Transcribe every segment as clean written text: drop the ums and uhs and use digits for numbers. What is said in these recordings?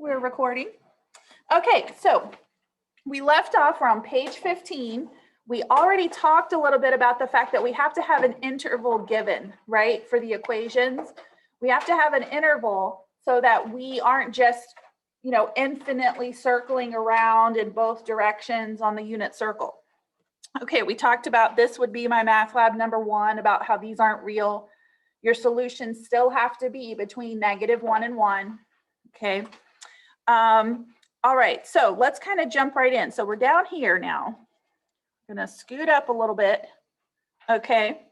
We're recording. Okay, so we left off on page 15. We already talked a little bit about the fact that we have to have an interval given, right, for the equations. We have to have an interval so that we aren't just, infinitely circling around in both directions on the unit circle. Okay, we talked about this would be my math lab number 1, about how these aren't real. Your solutions still have to be between -1 and 1. Okay. All right, so let's kind of jump right in. So we're down here now. I'm gonna scoot up a little bit. Okay.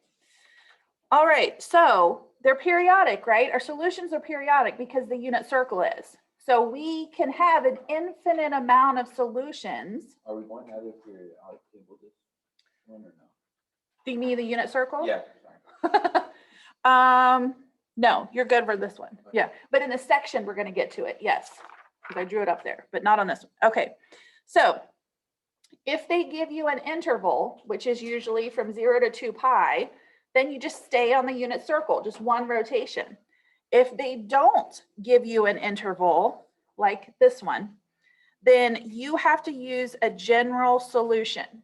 All right, so they're periodic, right? Our solutions are periodic because the unit circle is. So we can have an infinite amount of solutions. Are we going to have a periodic table this one or no? Do you mean the unit circle? Yeah. No, you're good for this one. Yeah, but in the section, we're gonna get to it, yes. Because I drew it up there, but not on this one. Okay, so if they give you an interval, which is usually from 0 to 2 pi, then you just stay on the unit circle, just one rotation. If they don't give you an interval, like this one, then you have to use a general solution.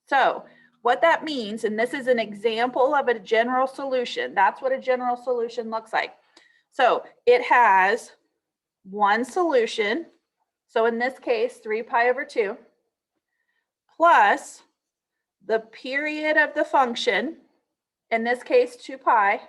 So what that means, and this is an example of a general solution, that's what a general solution looks like. So it has one solution, so in this case 3 pi over 2, plus the period of the function, in this case 2 pi,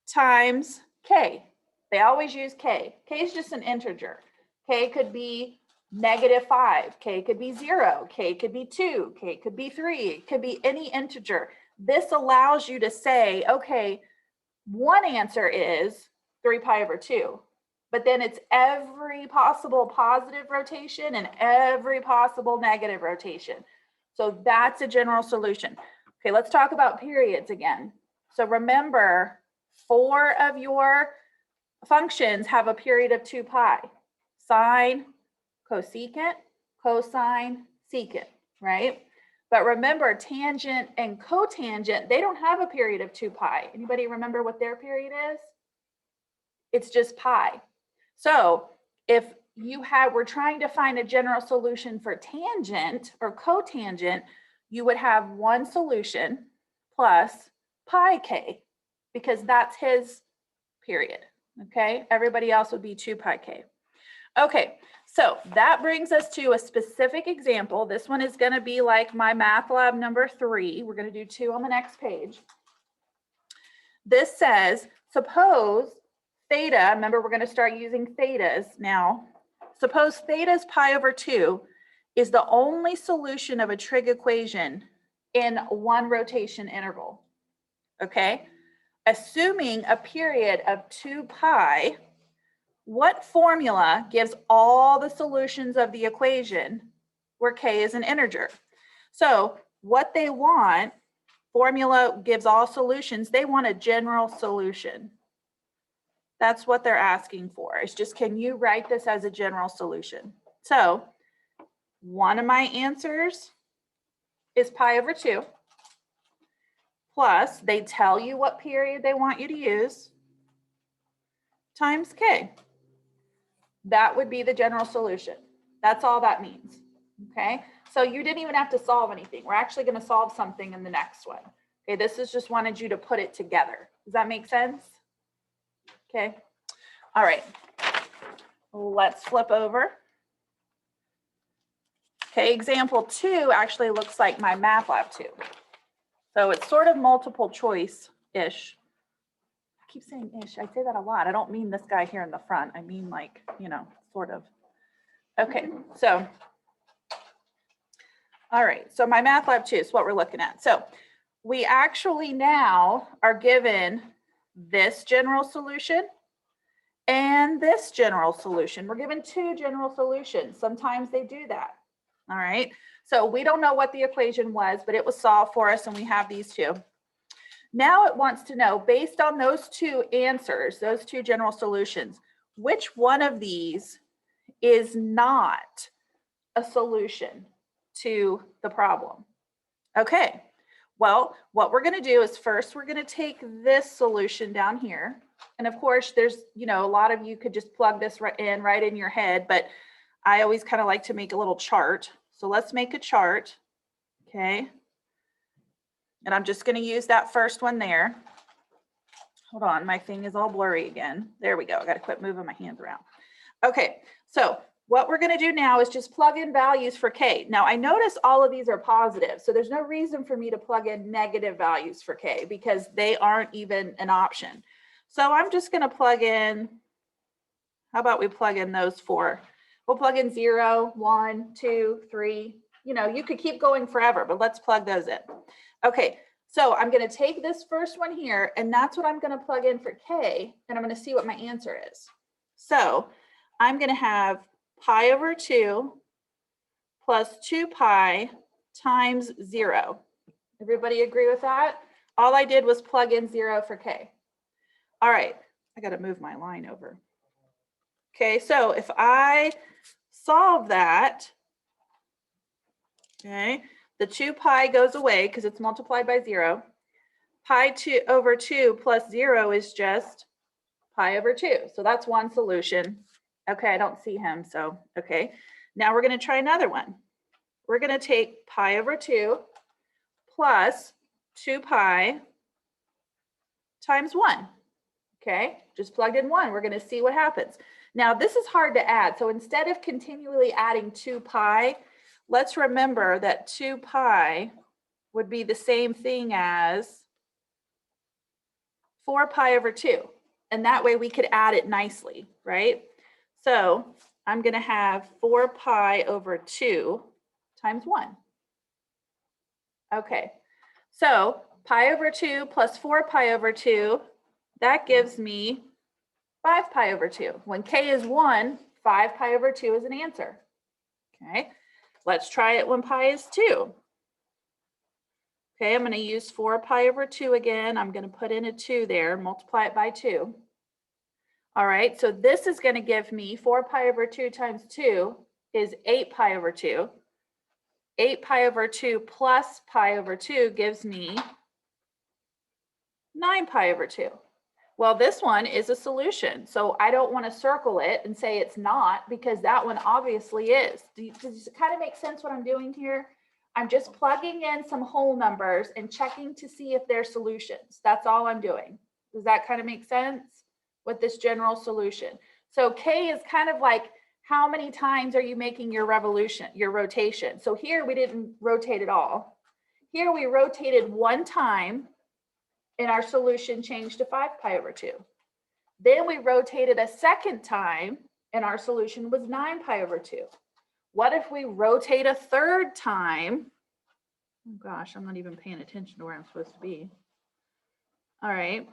times k. They always use k. K is just an integer. K could be -5, k could be 0, k could be 2, k could be 3, it could be any integer. This allows you to say, okay, one answer is 3 pi over 2, but then it's every possible positive rotation and every possible negative rotation. So that's a general solution. Okay, let's talk about periods again. So remember, 4 of your functions have a period of 2 pi. Sine, cosecant, cosine, secant, right? But remember, tangent and cotangent, they don't have a period of 2 pi. Anybody remember what their period is? It's just pi. So if we're trying to find a general solution for tangent or cotangent, you would have one solution plus pi k, because that's his period, okay? Everybody else would be 2 pi k. Okay, so that brings us to a specific example. This one is gonna be like my math lab number 3. We're gonna do 2 on the next page. This says, suppose theta, remember we're gonna start using thetas now. Suppose theta's pi over 2 is the only solution of a trig equation in one rotation interval, okay? Assuming a period of 2 pi, what formula gives all the solutions of the equation where k is an integer? So what they want, formula gives all solutions, they want a general solution. That's what they're asking for. It's just, can you write this as a general solution? So one of my answers is pi over 2, plus they tell you what period they want you to use, times k. That would be the general solution. That's all that means, okay? So you didn't even have to solve anything. We're actually gonna solve something in the next one. Okay, this is just wanted you to put it together. Does that make sense? Okay, all right. Let's flip over. Okay, example 2 actually looks like my math lab 2. So it's sort of multiple choice-ish. I keep saying ish, I say that a lot. I don't mean this guy here in the front. I mean like, sort of. Okay, so, all right. So my math lab 2 is what we're looking at. So we actually now are given this general solution and this general solution. We're given 2 general solutions. Sometimes they do that. All right. So we don't know what the equation was, but it was solved for us and we have these 2. Now it wants to know, based on those 2 answers, those 2 general solutions, which one of these is not a solution to the problem? Okay, well, what we're going to do is first we're going to take this solution down here. And of course, there's, you know, a lot of you could just plug this right in your head, but I always kind of like to make a little chart. So let's make a chart, okay? And I'm just going to use that first one there. Hold on, my thing is all blurry again. There we go. I got to quit moving my hands around. Okay, so what we're going to do now is just plug in values for K. Now I notice all of these are positive, so there's no reason for me to plug in negative values for K because they aren't even an option. So I'm just going to plug in, how about we plug in those four? We'll plug in 0, 1, 2, 3. You know, you could keep going forever, but let's plug those in. Okay, so I'm going to take this first one here, and that's what I'm going to plug in for K, and I'm going to see what my answer is. So I'm going to have pi over 2 plus 2 pi times 0. Everybody agree with that? All I did was plug in 0 for K. All right, I got to move my line over. Okay, so if I solve that, okay, the 2 pi goes away because it's multiplied by 0. Pi over 2 plus 0 is just pi over 2. So that's one solution. Okay, I don't see him, so okay. Now we're going to try another one. We're going to take pi over 2 plus 2 pi times 1. Okay, just plugged in 1. We're going to see what happens. Now this is hard to add. So instead of continually adding 2 pi, let's remember that 2 pi would be the same thing as 4 pi over 2. And that way we could add it nicely, right? So I'm going to have 4 pi over 2 times 1. Okay, so pi over 2 plus 4 pi over 2, that gives me 5 pi over 2. When K is 1, 5 pi over 2 is an answer. Okay, let's try it when pi is 2. Okay, I'm going to use 4 pi over 2 again. I'm going to put in a 2 there, multiply it by 2. All right, so this is going to give me 4 pi over 2 times 2 is 8 pi over 2. 8 pi over 2 plus pi over 2 gives me 9 pi over 2. Well, this one is a solution, so I don't want to circle it and say it's not because that one obviously is. Does it kind of make sense what I'm doing here? I'm just plugging in some whole numbers and checking to see if they're solutions. That's all I'm doing. Does that kind of make sense with this general solution? So K is kind of like how many times are you making your rotation? So here we didn't rotate at all. Here we rotated 1 time and our solution changed to 5 pi over 2. Then we rotated a second time and our solution was 9 pi over 2. What if we rotate a third time? Oh gosh, I'm not even paying attention to where I'm supposed to be. All right.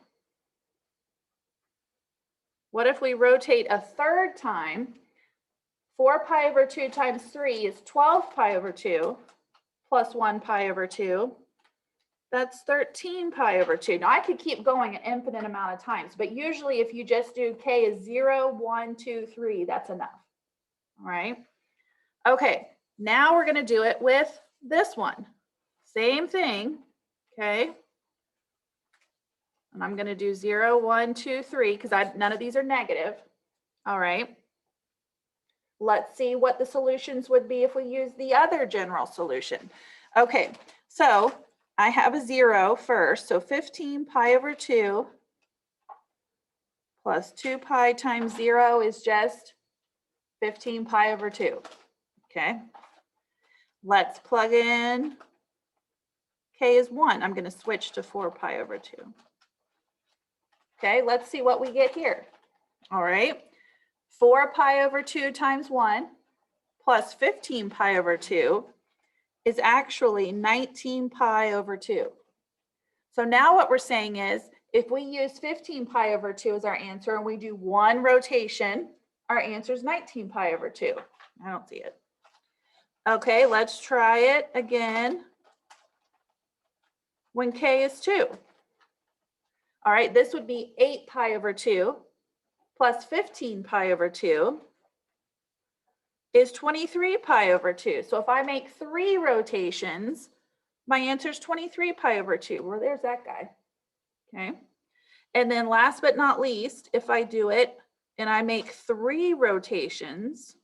What if we rotate a third time? 4 pi over 2 times 3 is 12 pi over 2 plus 1 pi over 2. That's 13 pi over 2. Now I could keep going an infinite amount of times, but usually if you just do K is 0, 1, 2, 3, that's enough. All right. Okay, now we're going to do it with this one. Same thing, okay? And I'm going to do 0, 1, 2, 3 because none of these are negative. All right. Let's see what the solutions would be if we use the other general solution. Okay, so I have a 0 first. So 15 pi over 2 plus 2 pi times 0 is just 15 pi over 2. Okay. Let's plug in K is 1. I'm going to switch to 4 pi over 2. Okay, let's see what we get here. All right. 4 pi over 2 times 1 plus 15 pi over 2 is actually 19 pi over 2. So now what we're saying is if we use 15 pi over 2 as our answer and we do 1 rotation, our answer is 19 pi over 2. I don't see it. Okay, let's try it again when K is 2. All right, this would be 8 pi over 2 plus 15 pi over 2 is 23 pi over 2. So if I make 3 rotations, my answer is 23 pi over 2. Well, there's that guy. Okay. And then last but not least, if I do it and I make 3 rotations,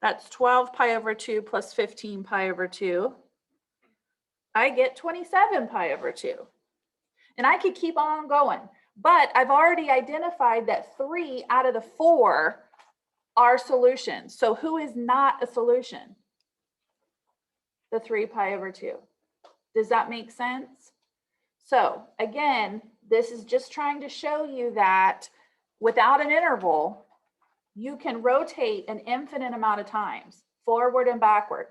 that's 12 pi over 2 plus 15 pi over 2. I get 27 pi over 2. And I could keep on going, but I've already identified that 3 out of the 4 are solutions. So who is not a solution? The 3 pi over 2. Does that make sense? So again, this is just trying to show you that without an interval, you can rotate an infinite amount of times, forward and backward.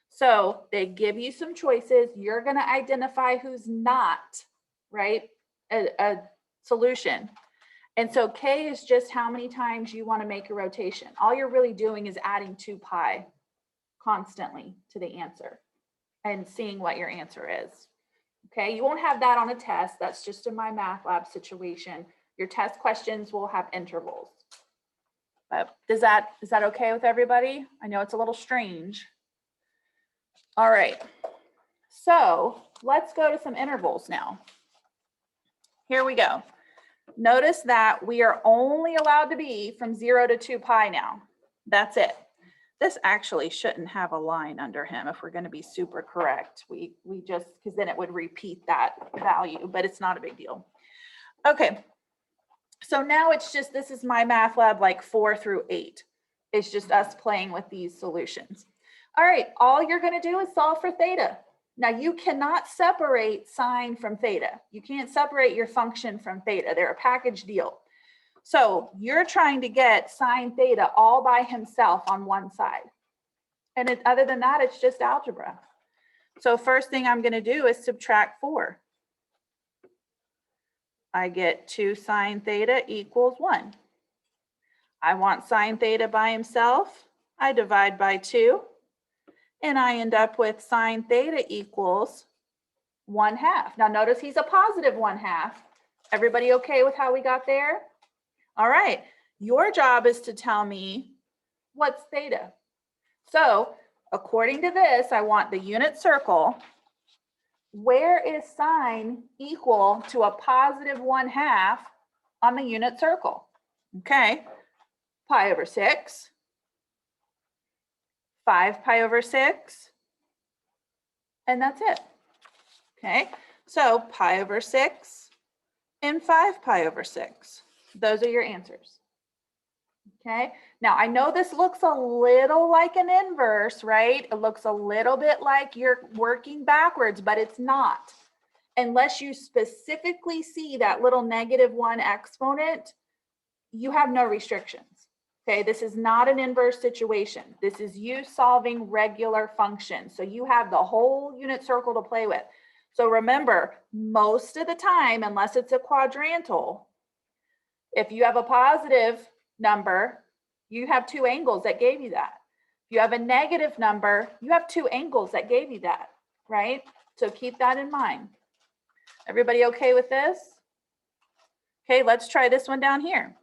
So they give you some choices. You're going to identify who's not, right, a solution. And so K is just how many times you want to make a rotation. All you're really doing is adding 2 pi constantly to the answer and seeing what your answer is. Okay, you won't have that on a test. That's just in my math lab situation. Your test questions will have intervals. But is that okay with everybody? I know it's a little strange. All right, so let's go to some intervals now. Here we go. Notice that we are only allowed to be from 0 to 2 pi now. That's it. This actually shouldn't have a line under him if we're going to be super correct. We just, because then it would repeat that value, but it's not a big deal. Okay, so now it's just, this is my math lab like 4 through 8. It's just us playing with these solutions. All right, all you're going to do is solve for theta. Now you cannot separate sine from theta. You can't separate your function from theta. They're a package deal. So you're trying to get sine theta all by himself on one side. And other than that, it's just algebra. So first thing I'm going to do is subtract 4. I get 2 sine theta equals 1. I want sine theta by himself. I divide by 2. And I end up with sine theta equals 1/2. Now notice he's a positive 1/2. Everybody okay with how we got there? All right, your job is to tell me what's theta. So according to this, I want the unit circle. Where is sine equal to a positive 1/2 on the unit circle? Okay, pi over 6, 5 pi over 6, and that's it. Okay, so pi over 6 and 5 pi over 6. Those are your answers. Okay, now I know this looks a little like an inverse, right? It looks a little bit like you're working backwards, but it's not. Unless you specifically see that little -1 exponent, you have no restrictions. Okay, this is not an inverse situation. This is you solving regular functions. So you have the whole unit circle to play with. So remember, most of the time, unless it's a quadrantal, if you have a positive number, you have 2 angles that gave you that. If you have a negative number, you have 2 angles that gave you that, right? So keep that in mind. Everybody okay with this? Okay, let's try this one down here.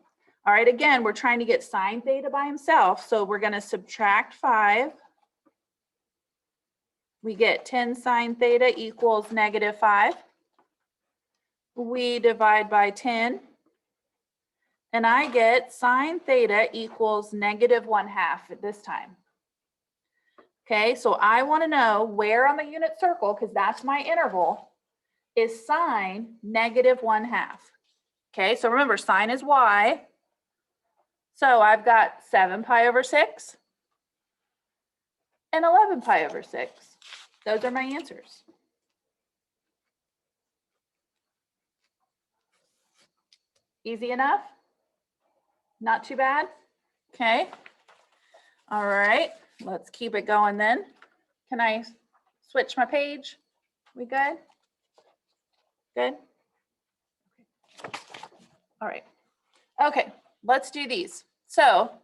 All right, again, we're trying to get sine theta by himself. So we're going to subtract 5. We get 10 sine theta equals -5. We divide by 10. And I get sine theta equals -1/2 at this time. Okay, so I want to know where on the unit circle, because that's my interval, is sine -1/2. Okay, so remember, sine is y. So I've got 7 pi over 6 and 11 pi over 6. Those are my answers. Easy enough? Not too bad? Okay. All right, let's keep it going then. Can I switch my page? We good? Good? All right. Okay, let's do these. So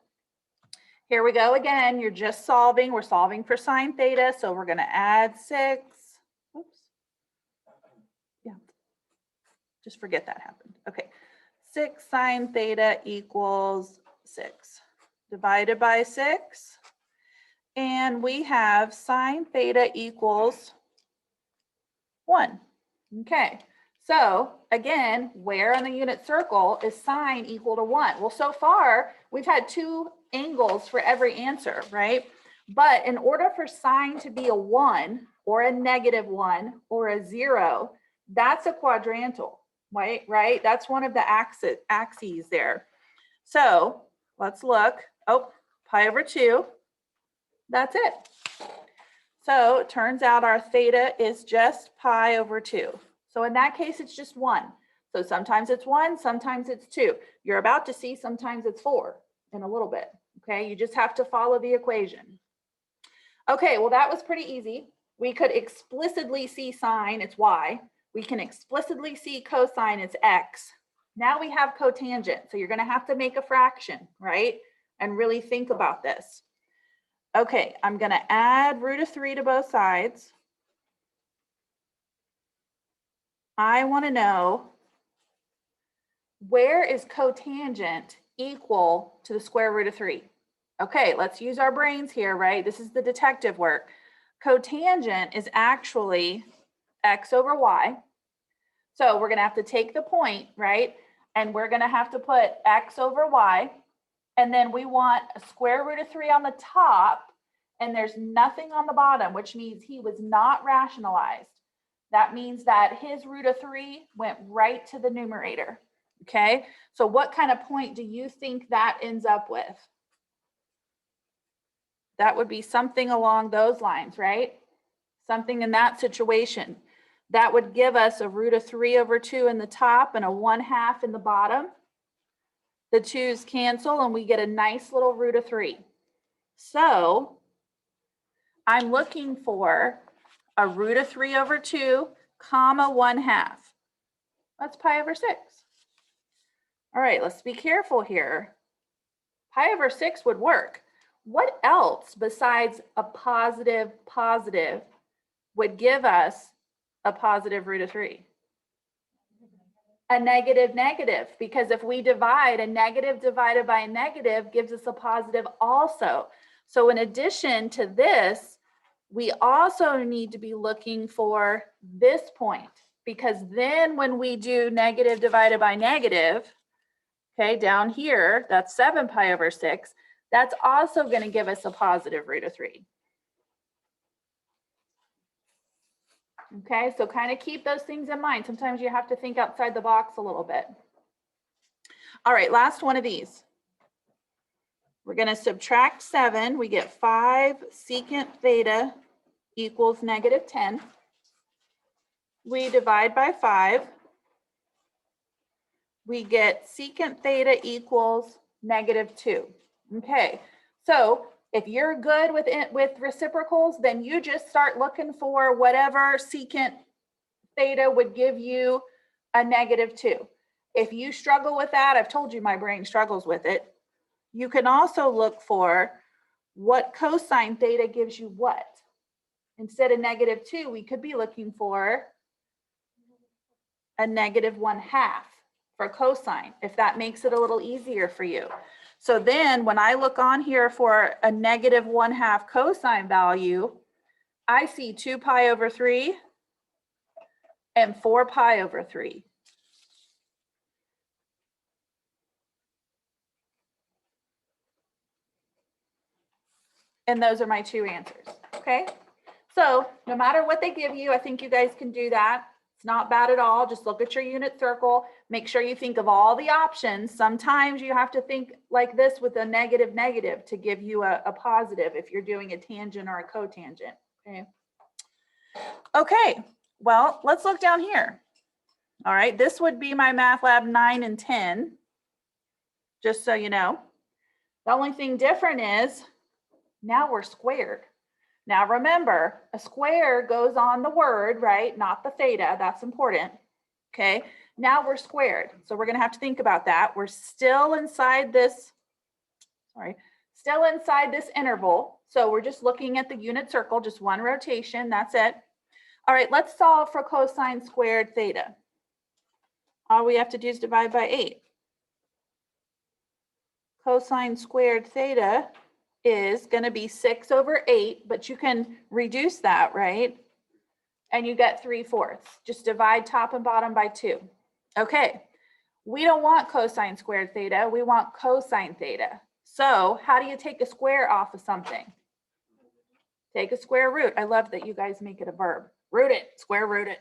here we go again. You're just solving. We're solving for sine theta. So we're going to add 6. Oops. Yeah. Just forget that happened. Okay. 6 sine theta equals 6. Divided by 6. And we have sine theta equals 1. Okay. So again, where on the unit circle is sine equal to 1? Well, so far, we've had 2 angles for every answer, right? But in order for sine to be a 1 or a -1 or a 0, that's a quadrantal, right? That's one of the axes there. So let's look. Oh, pi over 2. That's it. So it turns out our theta is just pi over 2. So in that case, it's just 1. So sometimes it's 1, sometimes it's 2. You're about to see sometimes it's 4 in a little bit. Okay, you just have to follow the equation. Okay, well, that was pretty easy. We could explicitly see sine, it's y. We can explicitly see cosine, it's x. Now we have cotangent. So you're going to have to make a fraction, right? And really think about this. Okay, I'm going to add √3 to both sides. I want to know, where is cotangent equal to the square root of 3? Okay, let's use our brains here, right? This is the detective work. Cotangent is actually x over y. So we're going to have to take the point, right? And we're going to have to put x over y. And then we want a square root of 3 on the top. And there's nothing on the bottom, which means he was not rationalized. That means that his root of 3 went right to the numerator. Okay, so what kind of point do you think that ends up with? That would be something along those lines, right? Something in that situation. That would give us a root of 3 over 2 in the top and a 1/2 in the bottom. The 2's cancel and we get a nice little root of 3. So I'm looking for a root of 3 over 2, comma 1/2. That's pi over 6. All right, let's be careful here. Pi over 6 would work. What else besides a positive would give us a positive root of 3? A negative, because if we divide, a negative divided by a negative gives us a positive also. So in addition to this, we also need to be looking for this point, because then when we do negative divided by negative, okay, down here, that's 7 pi over 6, that's also going to give us a positive root of 3. Okay, so kind of keep those things in mind. Sometimes you have to think outside the box a little bit. All right, last one of these. We're going to subtract 7. We get 5 secant theta equals -10. We divide by 5. We get secant theta equals -2. Okay, so if you're good with reciprocals, then you just start looking for whatever secant theta would give you a -2. If you struggle with that, I've told you my brain struggles with it. You can also look for what cosine theta gives you what. Instead of -2, we could be looking for a -1/2 for cosine, if that makes it a little easier for you. So then when I look on here for a -1/2 cosine value, I see 2 pi over 3 and 4 pi over 3. And those are my 2 answers, okay? So no matter what they give you, I think you guys can do that. It's not bad at all. Just look at your unit circle. Make sure you think of all the options. Sometimes you have to think like this with a negative to give you a positive if you're doing a tangent or a cotangent, okay? Okay, well, let's look down here. All right, this would be my Math Lab 9 and 10, just so you know. The only thing different is now we're squared. Now remember, a square goes on the word, right? Not the theta, that's important, okay? Now we're squared, so we're gonna have to think about that. We're still inside this, still inside this interval. So we're just looking at the unit circle, just one rotation, that's it. All right, let's solve for cosine squared theta. All we have to do is divide by 8. Cosine squared theta is going to be 6 over 8, but you can reduce that, right? and you get 3/4. Just divide top and bottom by 2. Okay, we don't want cosine squared theta, we want cosine theta. So how do you take a square off of something? Take a square root. I love that you guys make it a verb. Root it, square root it.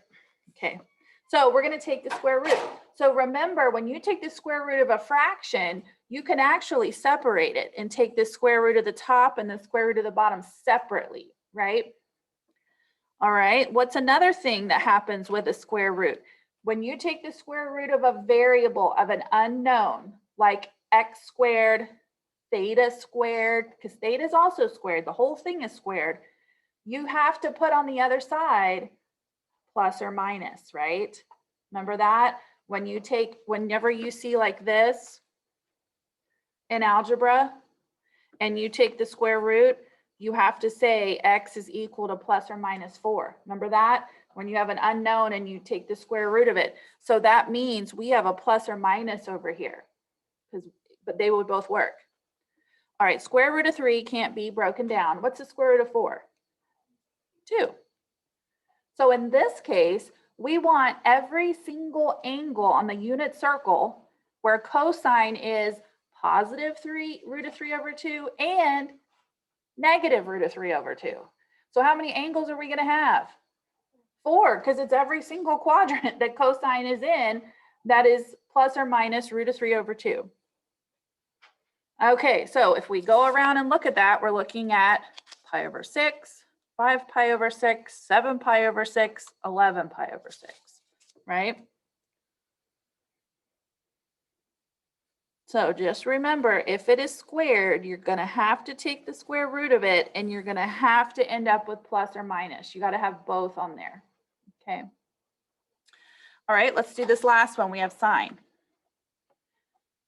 Okay, so we're going to take the square root. So remember, when you take the square root of a fraction, you can actually separate it and take the square root of the top and the square root of the bottom separately, right? All right, what's another thing that happens with a square root? When you take the square root of a variable, of an unknown, like x squared, theta squared, because theta is also squared, the whole thing is squared, you have to put on the other side plus or minus, right? Remember that? Whenever you see like this in algebra, and you take the square root, you have to say x is equal to plus or minus 4. Remember that? When you have an unknown and you take the square root of it. So that means we have a plus or minus over here, but they would both work. All right, square root of 3 can't be broken down. What's the square root of 4? 2. So in this case, we want every single angle on the unit circle where cosine is positive root of 3 over 2 and negative root of 3 over 2. So how many angles are we going to have? 4, because it's every single quadrant that cosine is in that is plus or minus root of 3 over 2. Okay, so if we go around and look at that, we're looking at pi over 6, 5 pi over 6, 7 pi over 6, 11 pi over 6, right? So just remember, if it is squared, you're going to have to take the square root of it, and you're going to have to end up with plus or minus. You got to have both on there, okay? All right, let's do this last one. We have sine.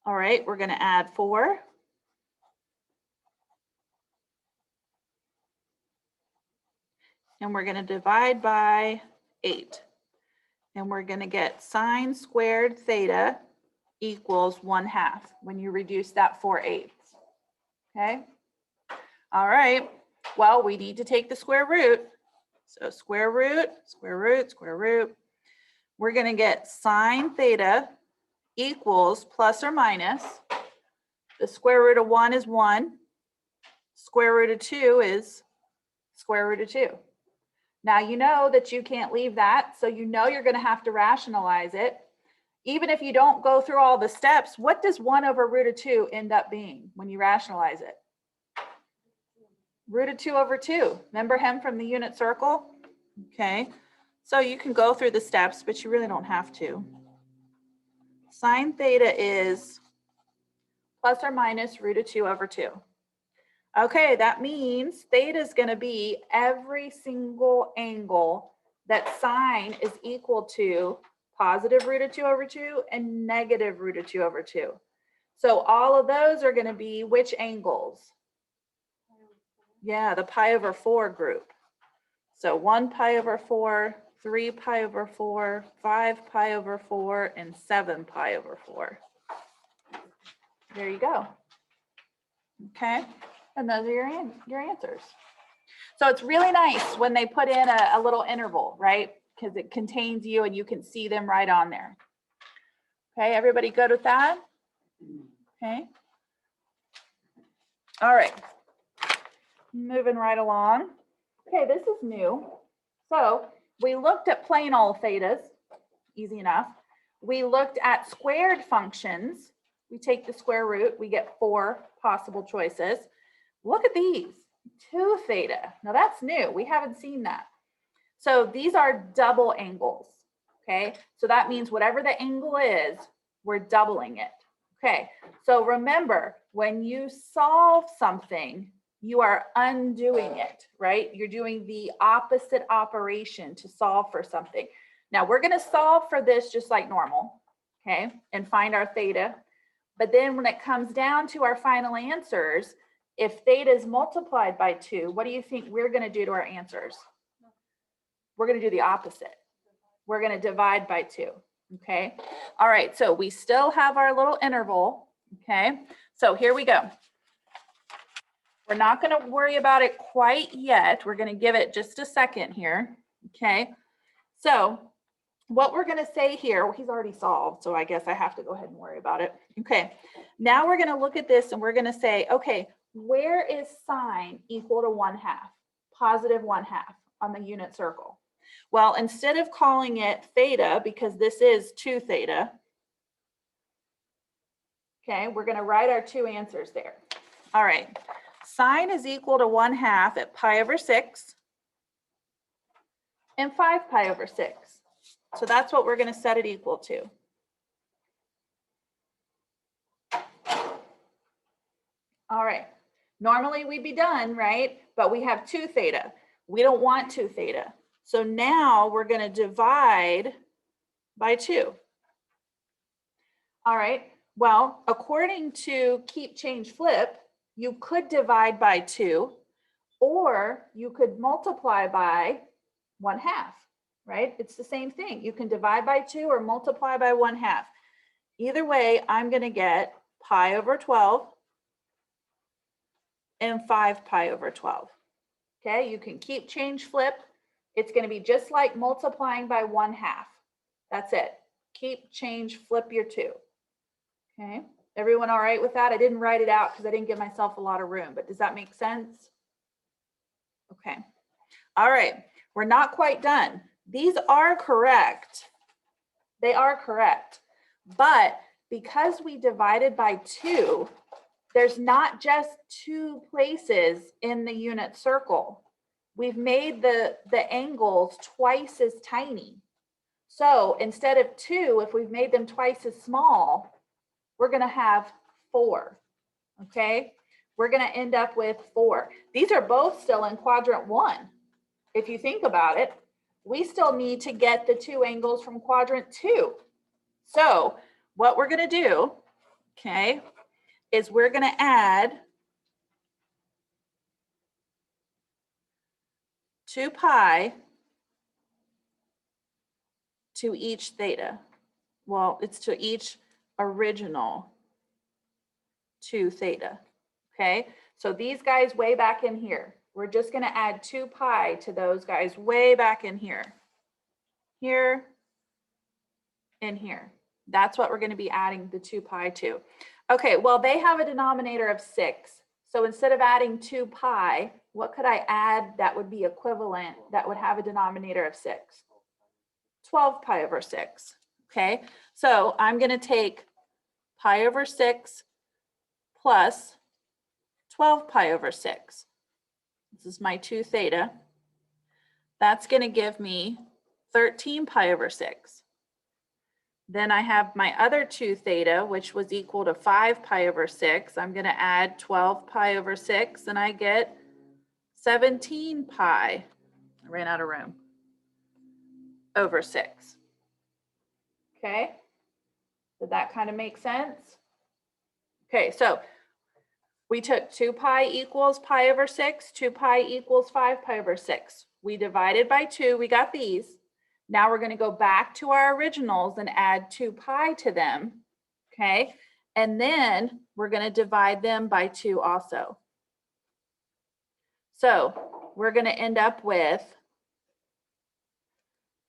All right, we're going to add 4. And we're going to divide by 8. And we're going to get sine squared theta equals 1/2 when you reduce that 4/8. Okay. All right. Well, we need to take the square root. So square root, square root, square root. We're going to get sine theta equals plus or minus. The square root of 1 is 1. Square root of 2 is square root of 2. Now you know that you can't leave that, so you know you're going to have to rationalize it. Even if you don't go through all the steps, what does 1 over root of 2 end up being when you rationalize it? Root of 2 over 2. Remember him from the unit circle? Okay, so you can go through the steps, but you really don't have to. Sine theta is plus or minus root of 2 over 2. Okay, that means theta is going to be every single angle that sine is equal to positive root of 2 over 2 and negative root of 2 over 2. So all of those are going to be which angles? Yeah, the pi over 4 group. So 1 pi over 4, 3 pi over 4, 5 pi over 4, and 7 pi over 4. There you go. Okay. And those are your answers. So it's really nice when they put in a little interval, right? Because it contains you and you can see them right on there. Okay, everybody good with that? Okay. All right. Moving right along. Okay, this is new. So we looked at plain old thetas, easy enough. We looked at squared functions. We take the square root, we get 4 possible choices. Look at these, 2 theta. Now that's new, we haven't seen that. So these are double angles, okay? So that means whatever the angle is, we're doubling it. Okay, so remember, when you solve something, you are undoing it, right? You're doing the opposite operation to solve for something. Now we're gonna solve for this just like normal, okay? And find our theta. But then when it comes down to our final answers, if theta is multiplied by 2, what do you think we're going to do to our answers? We're going to do the opposite. We're going to divide by 2. Okay. All right. So we still have our little interval. Okay. So here we go. We're not going to worry about it quite yet. We're going to give it just a second here. Okay. So what we're going to say here, well, he's already solved, so I guess I have to go ahead and worry about it. Okay, now we're going to look at this and we're going to say, okay, where is sine equal to 1/2, positive 1/2 on the unit circle? Well, instead of calling it theta, because this is 2 theta, okay, we're going to write our two answers there. All right, sine is equal to 1/2 at pi over 6 and 5 pi over 6. So that's what we're going to set it equal to. All right, normally we'd be done, right? But we have 2 theta. We don't want 2 theta. So now we're going to divide by 2. All right, well, according to keep, change, flip, you could divide by 2, or you could multiply by 1/2, right? It's the same thing. You can divide by 2 or multiply by 1/2. Either way, I'm going to get pi over 12 and 5 pi over 12. Okay, you can keep, change, flip. It's going to be just like multiplying by 1/2. That's it. Keep, change, flip your 2. Okay, everyone all right with that? I didn't write it out because I didn't give myself a lot of room, but does that make sense? Okay, all right, we're not quite done. These are correct. They are correct, but because we divided by 2, there's not just 2 places in the unit circle. We've made the angles twice as tiny. So instead of 2, if we've made them twice as small, we're going to have 4, okay? We're going to end up with 4. These are both still in quadrant 1. If you think about it, we still need to get the 2 angles from quadrant 2. So what we're going to do, okay, is we're going to add 2 pi to each theta. Well, it's to each original 2 theta, okay? So these guys way back in here, we're just going to add 2 pi to those guys way back in here. Here and here. That's what we're going to be adding the 2 pi to. Okay, well, they have a denominator of 6. So instead of adding 2 pi, what could I add that would be equivalent, that would have a denominator of 6? 12 pi over 6. Okay, so I'm going to take pi over 6 plus 12 pi over 6. This is my 2 theta. That's going to give me 13 pi over 6. Then I have my other 2 theta, which was equal to 5 pi over 6. I'm going to add 12 pi over 6, and I get 17 pi. I ran out of room. Over 6. Okay, did that kind of make sense? Okay, so we took 2 pi equals pi over 6, 2 pi equals 5 pi over 6. We divided by 2, we got these. Now we're going to go back to our originals and add 2 pi to them, okay? And then we're going to divide them by 2 also. So we're going to end up with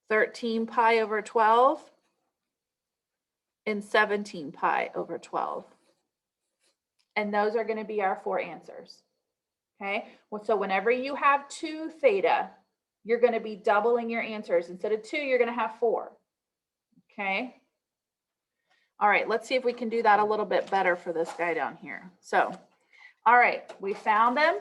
13 pi over 12 and 17 pi over 12. And those are going to be our 4 answers. Okay, well, so whenever you have 2 theta, you're going to be doubling your answers. Instead of 2, you're going to have 4. Okay. All right, let's see if we can do that a little bit better for this guy down here. So, all right, we found them.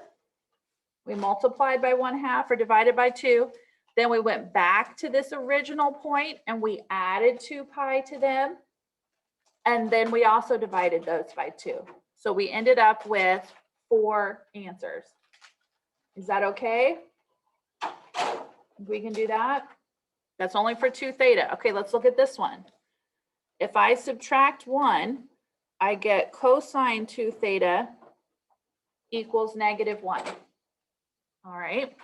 We multiplied by 1/2 or divided by 2. Then we went back to this original point and we added 2 pi to them. And then we also divided those by 2. So we ended up with 4 answers. Is that okay? We can do that. That's only for 2 theta. Okay, let's look at this one. If I subtract 1, I get cosine 2 theta equals -1. All right.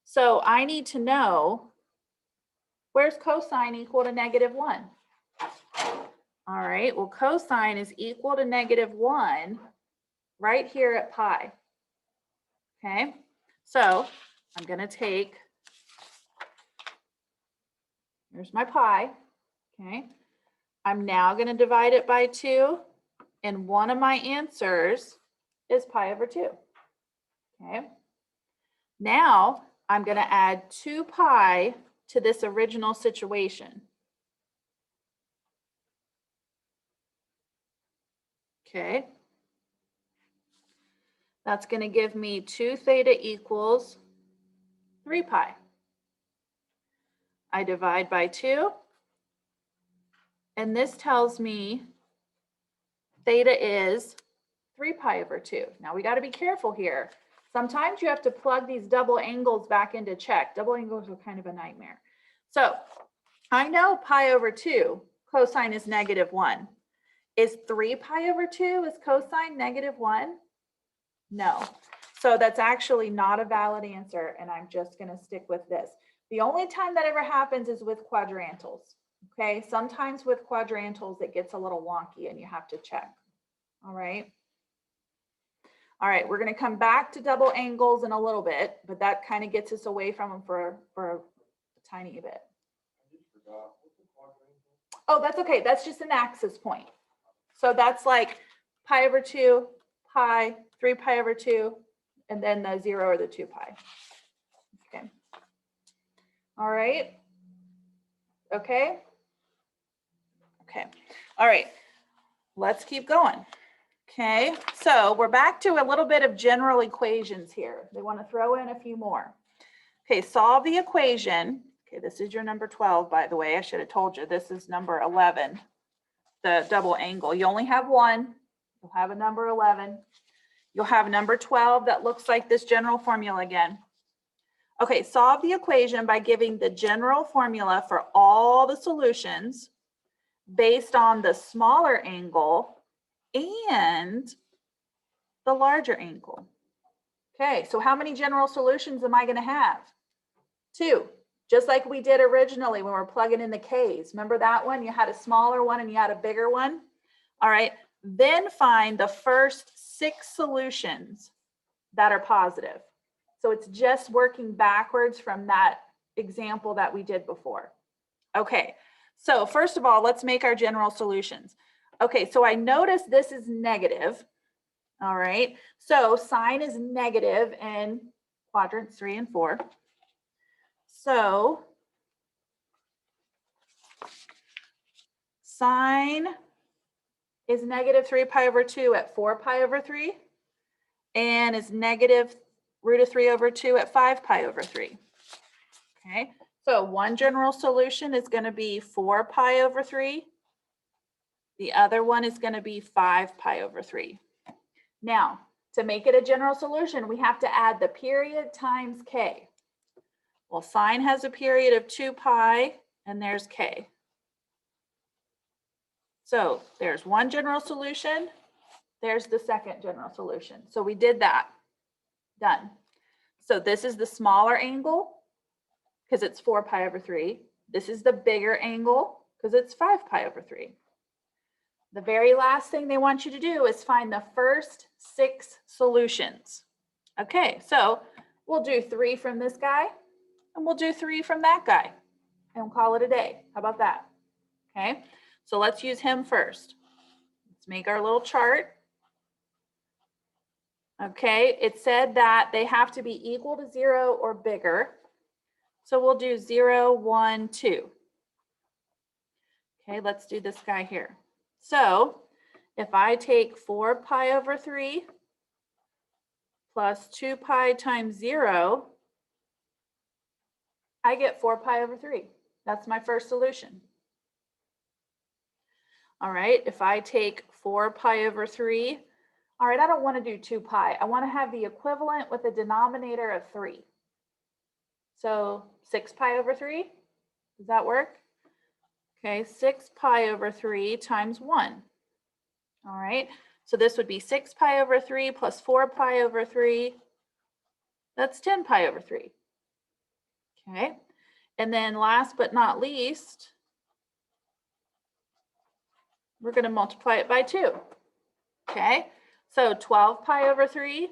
So I need to know, where's cosine equal to -1? All right, well, cosine is equal to -1 right here at pi. Okay, so I'm going to take Here's my pi, okay? I'm now going to divide it by 2, and one of my answers is pi over 2, okay? Now, I'm going to add 2 pi to this original situation. Okay. That's going to give me 2 theta equals 3 pi. I divide by 2, and this tells me theta is 3 pi over 2. Now we got to be careful here. Sometimes you have to plug these double angles back into check. Double angles are kind of a nightmare. So I know pi over 2, cosine is -1. Is 3 pi over 2, is cosine -1? No. So that's actually not a valid answer, and I'm just going to stick with this. The only time that ever happens is with quadrantals. Okay, sometimes with quadrantals it gets a little wonky and you have to check. All right. All right, we're going to come back to double angles in a little bit, but that kind of gets us away from them for a tiny bit. I just forgot. What's a quadrangle? Oh, that's okay. That's just an axis point. So that's like pi over 2, pi, 3 pi over 2, and then the 0 or the 2 pi. Okay. All right. Okay. Okay. All right. Let's keep going. Okay. So we're back to a little bit of general equations here. They want to throw in a few more. Okay. Solve the equation. Okay. This is your number 12, by the way. I should have told you. This is number 11, the double angle. You only have one. You'll have a number 11. You'll have number 12 that looks like this general formula again. Okay, solve the equation by giving the general formula for all the solutions based on the smaller angle and the larger angle. Okay, so how many general solutions am I going to have? 2, just like we did originally when we were plugging in the k's. Remember that one? You had a smaller one and you had a bigger one. All right, then find the first 6 solutions that are positive. So it's just working backwards from that example that we did before. Okay, so first of all, let's make our general solutions. Okay, so I notice this is negative. All right, so sine is negative in quadrants 3 and 4. So sine is negative 3 pi over 2 at 4 pi over 3, and is negative root of 3 over 2 at 5 pi over 3. Okay, so one general solution is going to be 4 pi over 3. The other one is going to be 5 pi over 3. Now, to make it a general solution, we have to add the period times k. Well, sine has a period of 2 pi, and there's k. So there's one general solution. There's the second general solution. So we did that. Done. So this is the smaller angle because it's 4 pi over 3. This is the bigger angle because it's 5 pi over 3. The very last thing they want you to do is find the first 6 solutions. Okay, so we'll do 3 from this guy, and we'll do 3 from that guy, and we'll call it a day. How about that? Okay, so let's use him first. Let's make our little chart. Okay, it said that they have to be equal to 0 or bigger. So we'll do 0, 1, 2. Okay, let's do this guy here. So if I take 4 pi over 3 plus 2 pi times 0, I get 4 pi over 3. That's my first solution. All right, if I take 4 pi over 3, all right, I don't want to do 2 pi. I want to have the equivalent with a denominator of 3. So 6 pi over 3, does that work? Okay, 6 pi over 3 times 1. All right, so this would be 6 pi over 3 plus 4 pi over 3. That's 10 pi over 3. Okay, and then last but not least, we're going to multiply it by 2. Okay, so 12 pi over 3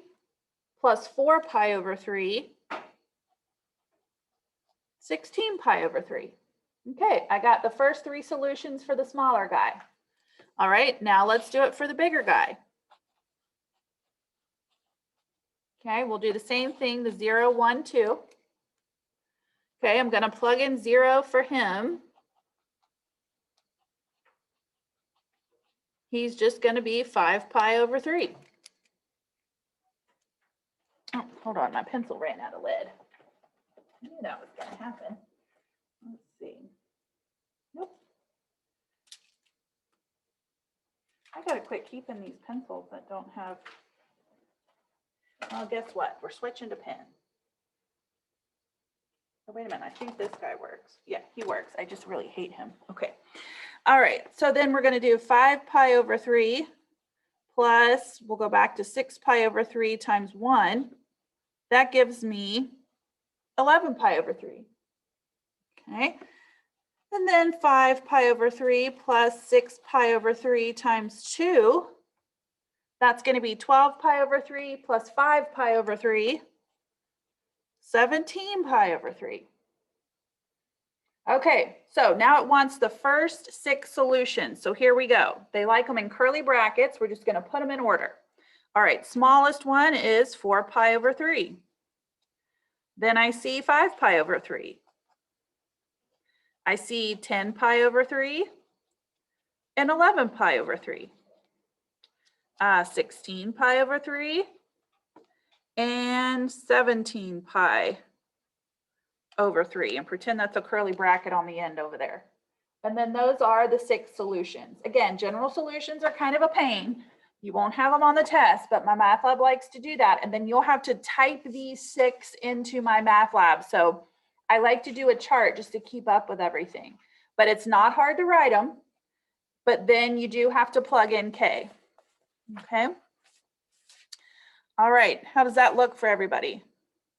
plus 4 pi over 3, 16 pi over 3. Okay, I got the first three solutions for the smaller guy. All right, now let's do it for the bigger guy. Okay, we'll do the same thing, the 0, 1, 2. Okay, I'm going to plug in 0 for him. He's just going to be 5 pi over 3. Oh, hold on, my pencil ran out of lead. I knew that was going to happen. Let's see. Nope. I got to quit keeping these pencils that don't have. Well, guess what? We're switching to pen. Oh, wait a minute. I think this guy works. Yeah, he works. I just really hate him. Okay. All right. So then we're going to do 5 pi over 3 plus, we'll go back to 6 pi over 3 times 1. That gives me 11 pi over 3. Okay. And then 5 pi over 3 plus 6 pi over 3 times 2. That's going to be 12 pi over 3 plus 5 pi over 3. 17 pi over 3. Okay, so now it wants the first 6 solutions. So here we go. They like them in curly brackets. We're just going to put them in order. All right, smallest one is 4 pi over 3. Then I see 5 pi over 3. I see 10 pi over 3 and 11 pi over 3. 16 pi over 3 and 17 pi over 3, and pretend that's a curly bracket on the end over there. And then those are the 6 solutions. Again, general solutions are kind of a pain. You won't have them on the test, but my math lab likes to do that. And then you'll have to type these 6 into my math lab. So I like to do a chart just to keep up with everything. But it's not hard to write them, but then you do have to plug in K. Okay. All right, how does that look for everybody?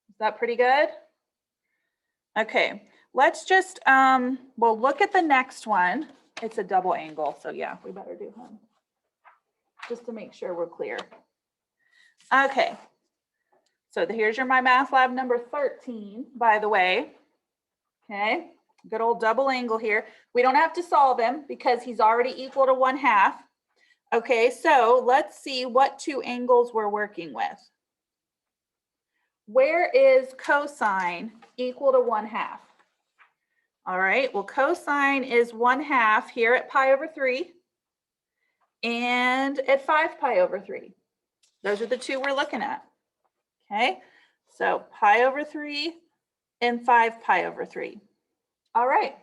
Is that pretty good? Okay, let's just, we'll look at the next one. It's a double angle, so yeah, we better do him. Just to make sure we're clear. Okay, so here's your My Math Lab number 13, by the way. Okay, good old double angle here. We don't have to solve him because he's already equal to 1/2. Okay, so let's see what 2 angles we're working with. Where is cosine equal to 1/2? All right, well, cosine is 1/2 here at pi over 3 and at 5 pi over 3. Those are the 2 we're looking at. Okay, so pi over 3 and 5 pi over 3. All right,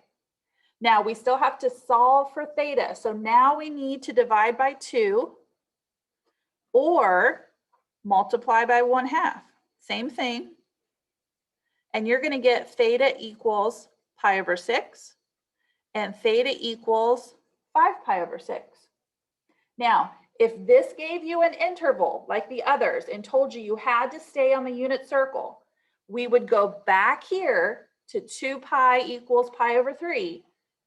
now we still have to solve for theta. So now we need to divide by 2 or multiply by 1/2. Same thing. And you're going to get theta equals pi over 6 and theta equals 5 pi over 6. Now, if this gave you an interval like the others and told you you had to stay on the unit circle, we would go back here to 2 pi equals pi over 3,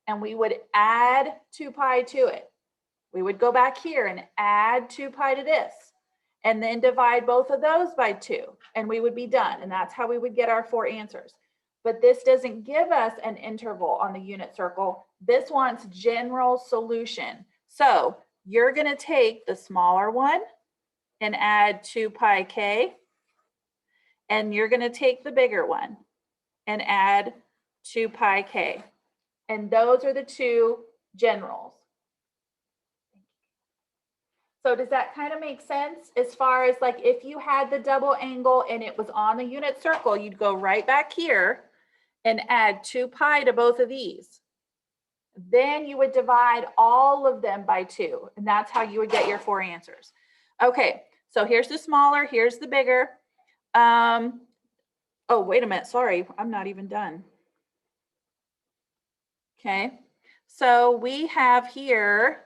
and we would add 2 pi to it. We would go back here and add 2 pi to this, and then divide both of those by 2, and we would be done. And that's how we would get our 4 answers. But this doesn't give us an interval on the unit circle. This wants general solution. So you're going to take the smaller one and add 2 pi k, and you're going to take the bigger one and add 2 pi k. And those are the 2 generals. So does that kind of make sense as far as like if you had the double angle and it was on the unit circle, you'd go right back here and add 2 pi to both of these. Then you would divide all of them by 2, and that's how you would get your 4 answers. Okay, so here's the smaller, here's the bigger. Oh, wait a minute, sorry, I'm not even done. Okay, so we have here,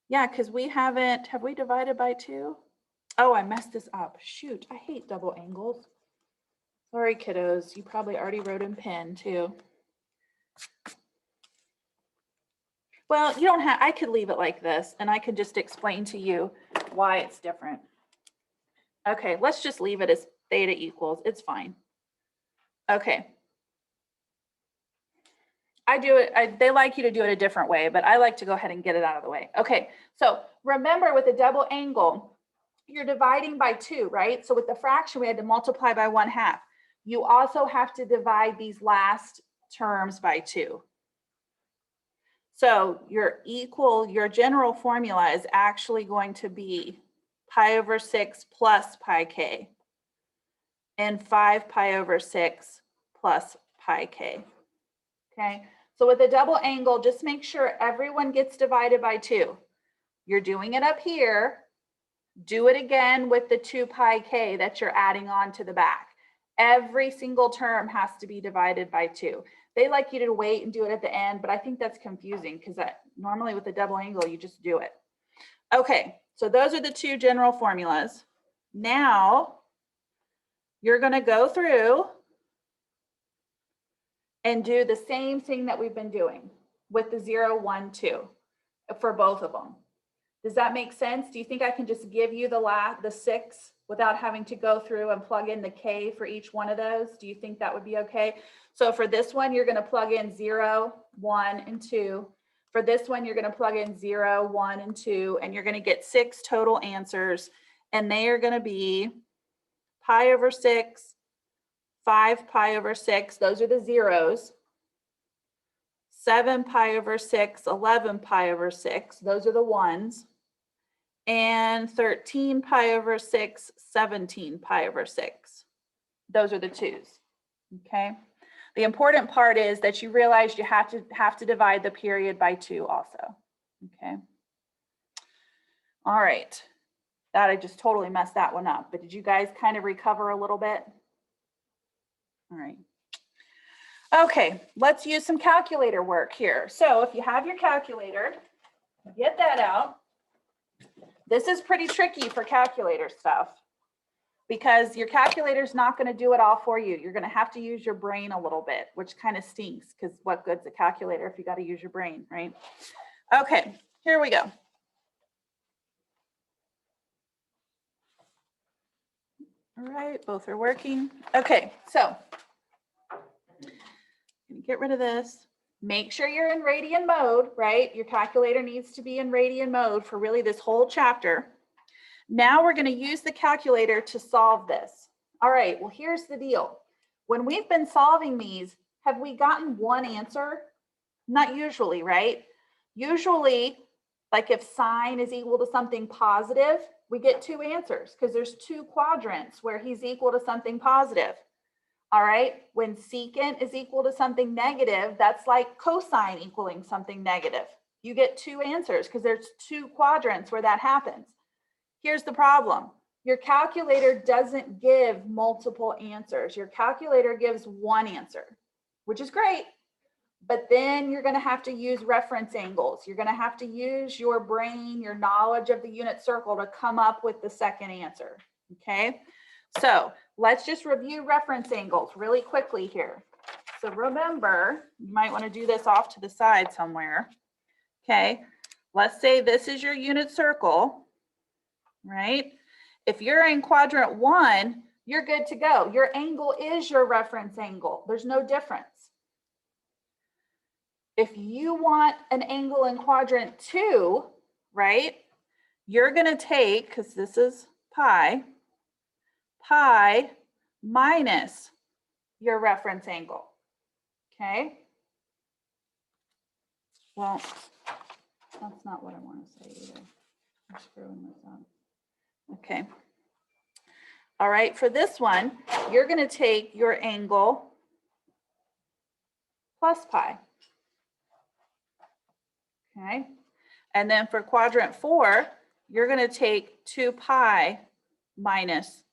yeah, because we haven't, have we divided by 2? Oh, I messed this up. Shoot, I hate double angles. Sorry, kiddos. You probably already wrote in pen too. Well, you don't have, I could leave it like this and I could just explain to you why it's different. Okay, let's just leave it as theta equals. It's fine. Okay. I do it, they like you to do it a different way, but I like to go ahead and get it out of the way. Okay, so remember with a double angle, you're dividing by 2, right? So with the fraction, we had to multiply by 1/2. You also have to divide these last terms by 2. So your general formula is actually going to be pi over 6 plus pi k and 5 pi over 6 plus pi k. Okay, so with a double angle, just make sure everyone gets divided by 2. You're doing it up here. Do it again with the 2 pi k that you're adding on to the back. Every single term has to be divided by 2. They like you to wait and do it at the end, but I think that's confusing because normally with a double angle, you just do it. Okay, so those are the 2 general formulas. Now, you're going to go through and do the same thing that we've been doing with the 0, 1, 2 for both of them. Does that make sense? Do you think I can just give you the 6 without having to go through and plug in the k for each one of those? Do you think that would be okay? So for this one, you're going to plug in 0, 1, and 2. For this one, you're going to plug in 0, 1, and 2, and you're going to get 6 total answers. And they are going to be pi over 6, 5 pi over 6, those are the zeros. 7 pi over 6, 11 pi over 6, those are the ones. And 13 pi over 6, 17 pi over 6. Those are the 2s, okay? The important part is that you realize you have to divide the period by 2 also, okay? All right, that I just totally messed that one up, but did you guys kind of recover a little bit? All right. Okay, let's use some calculator work here. So if you have your calculator, get that out. This is pretty tricky for calculator stuff because your calculator is not going to do it all for you. You're going to have to use your brain a little bit, which kind of stinks because what good's a calculator if you got to use your brain, right? Okay, here we go. All right, both are working. Okay, so get rid of this. Make sure you're in radian mode, right? Your calculator needs to be in radian mode for really this whole chapter. Now we're going to use the calculator to solve this. All right, well, here's the deal. When we've been solving these, have we gotten one answer? Not usually, right? Usually, like if sine is equal to something positive, we get 2 answers because there's 2 quadrants where he's equal to something positive. All right, when secant is equal to something negative, that's like cosine equaling something negative. You get 2 answers because there's 2 quadrants where that happens. Here's the problem. Your calculator doesn't give multiple answers. Your calculator gives 1 answer, which is great. But then you're going to have to use reference angles. You're going to have to use your brain, your knowledge of the unit circle to come up with the second answer. Okay, so let's just review reference angles really quickly here. So remember, you might want to do this off to the side somewhere. Okay, let's say this is your unit circle, right? If you're in quadrant 1, you're good to go. Your angle is your reference angle. There's no difference. If you want an angle in quadrant 2, right, you're going to take, because this is pi minus your reference angle, okay? Well, that's not what I want to say either. I'm screwing this up. Okay. All right, for this one, you're going to take your angle plus pi. Okay, and then for quadrant 4, you're going to take 2 pi minus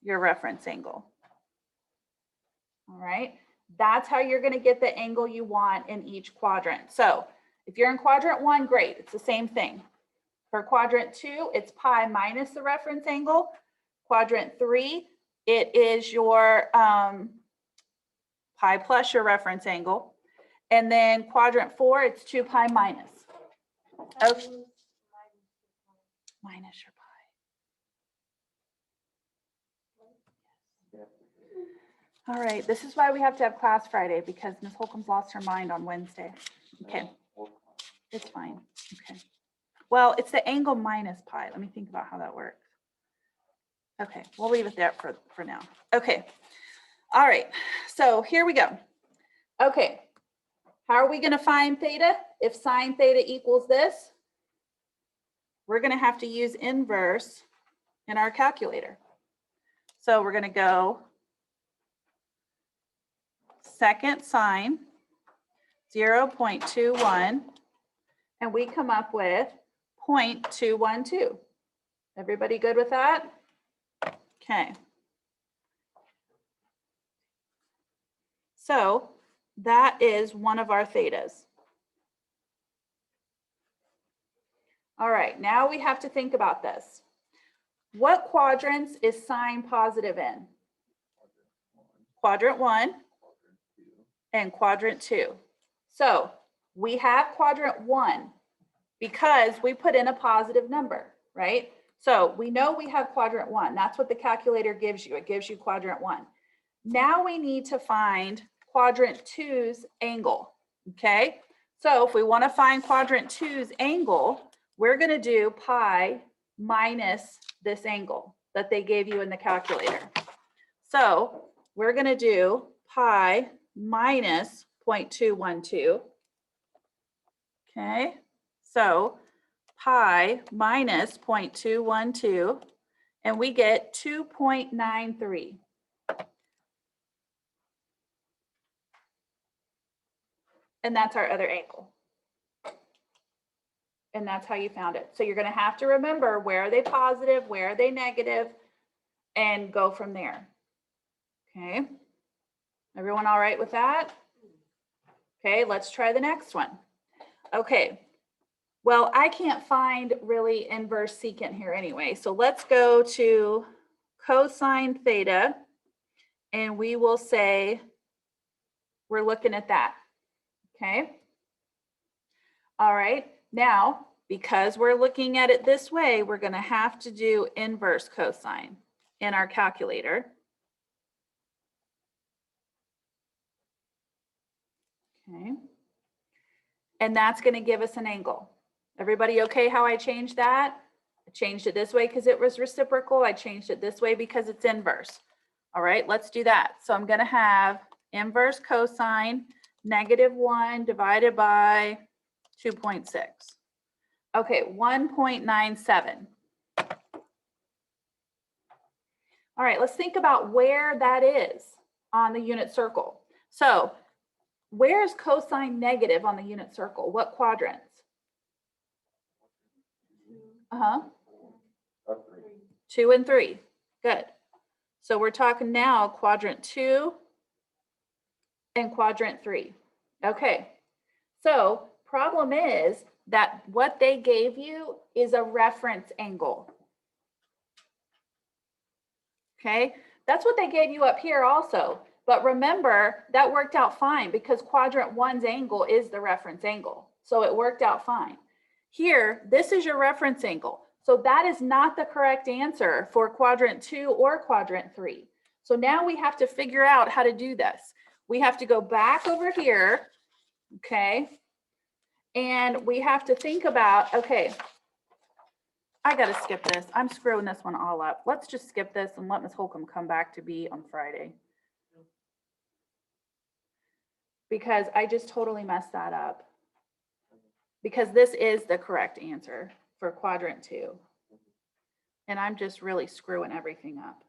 your reference angle. All right, that's how you're going to get the angle you want in each quadrant. So if you're in quadrant 1, great, it's the same thing. For quadrant 2, it's pi minus the reference angle. Quadrant 3, it is your pi plus your reference angle. And then quadrant 4, it's 2 pi minus. Okay. Minus your All right, this is why we have to have class Friday, because Ms. Holcomb's lost her mind on Wednesday. Okay, it's fine. Okay. Well, it's the angle minus pi. Let me think about how that works. Okay, we'll leave it there for now. Okay. All right, so here we go. Okay, how are we going to find theta? If sine theta equals this, we're going to have to use inverse in our calculator. So we're going to go second sine 0.21, and we come up with 0.212. Everybody good with that? Okay. So that is one of our thetas. All right, now we have to think about this. What quadrants is sine positive in? Quadrant 1 and quadrant 2. So we have quadrant 1 because we put in a positive number, right? So we know we have quadrant 1. That's what the calculator gives you. It gives you quadrant 1. Now we need to find quadrant 2's angle, okay? So if we want to find quadrant 2's angle, we're going to do pi minus this angle that they gave you in the calculator. So we're going to do pi minus 0.212. Okay, so pi minus 0.212, and we get 2.93. And that's our other angle. And that's how you found it. So you're going to have to remember, where are they positive, where are they negative, and go from there. Okay. Everyone all right with that? Okay, let's try the next one. Okay. Well, I can't find really inverse secant here anyway. So let's go to cosine theta, and we will say we're looking at that. Okay. All right. Now, because we're looking at it this way, we're going to have to do inverse cosine in our calculator. Okay. And that's going to give us an angle. Everybody okay how I changed that? I changed it this way because it was reciprocal. I changed it this way because it's inverse. All right, let's do that. So I'm going to have inverse cosine -1 divided by 2.6. Okay, 1.97. All right, let's think about where that is on the unit circle. So where is cosine negative on the unit circle? What quadrants? 2 and 3. Good. So we're talking now quadrant 2 and quadrant 3. Okay. So problem is that what they gave you is a reference angle. Okay. That's what they gave you up here also. But remember, that worked out fine because quadrant 1's angle is the reference angle. So it worked out fine. Here, this is your reference angle. So that is not the correct answer for quadrant 2 or quadrant 3. So now we have to figure out how to do this. We have to go back over here, okay? And we have to think about, okay, I got to skip this. I'm screwing this one all up. Let's just skip this and let Ms. Holcomb come back to be on Friday. Because I just totally messed that up. Because this is the correct answer for quadrant 2. And I'm just really screwing everything up.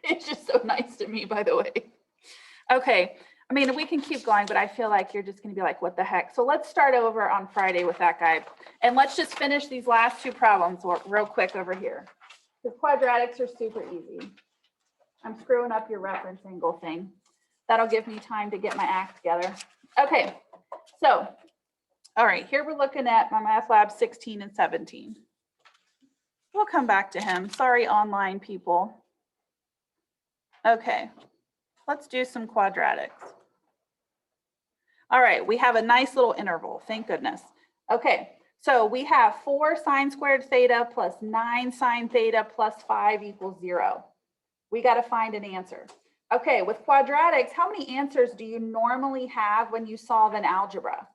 It's just so nice to me, by the way. Okay, I mean, we can keep going, but I feel like you're just going to be like, what the heck? So let's start over on Friday with that guy. And let's just finish these last 2 problems real quick over here. Because quadratics are super easy. I'm screwing up your reference angle thing. That'll give me time to get my act together. Okay, so, all right, here we're looking at my math lab 16 and 17. We'll come back to him. Sorry, online people. Okay, let's do some quadratics. All right, we have a nice little interval, thank goodness. Okay, so we have 4 sine squared theta plus 9 sine theta plus 5 equals 0. We got to find an answer. Okay, with quadratics, how many answers do you normally have when you solve an algebra?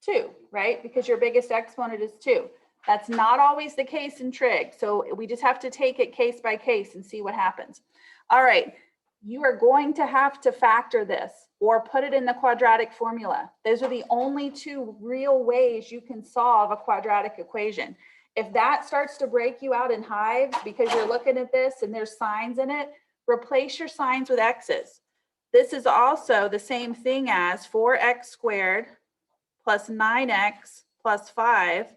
2, right? Because your biggest exponent is 2. That's not always the case in trig. So we just have to take it case by case and see what happens. All right, you are going to have to factor this or put it in the quadratic formula. Those are the only 2 real ways you can solve a quadratic equation. If that starts to break you out in hives because you're looking at this and there's signs in it, replace your signs with x's. This is also the same thing as 4x squared plus 9x plus 5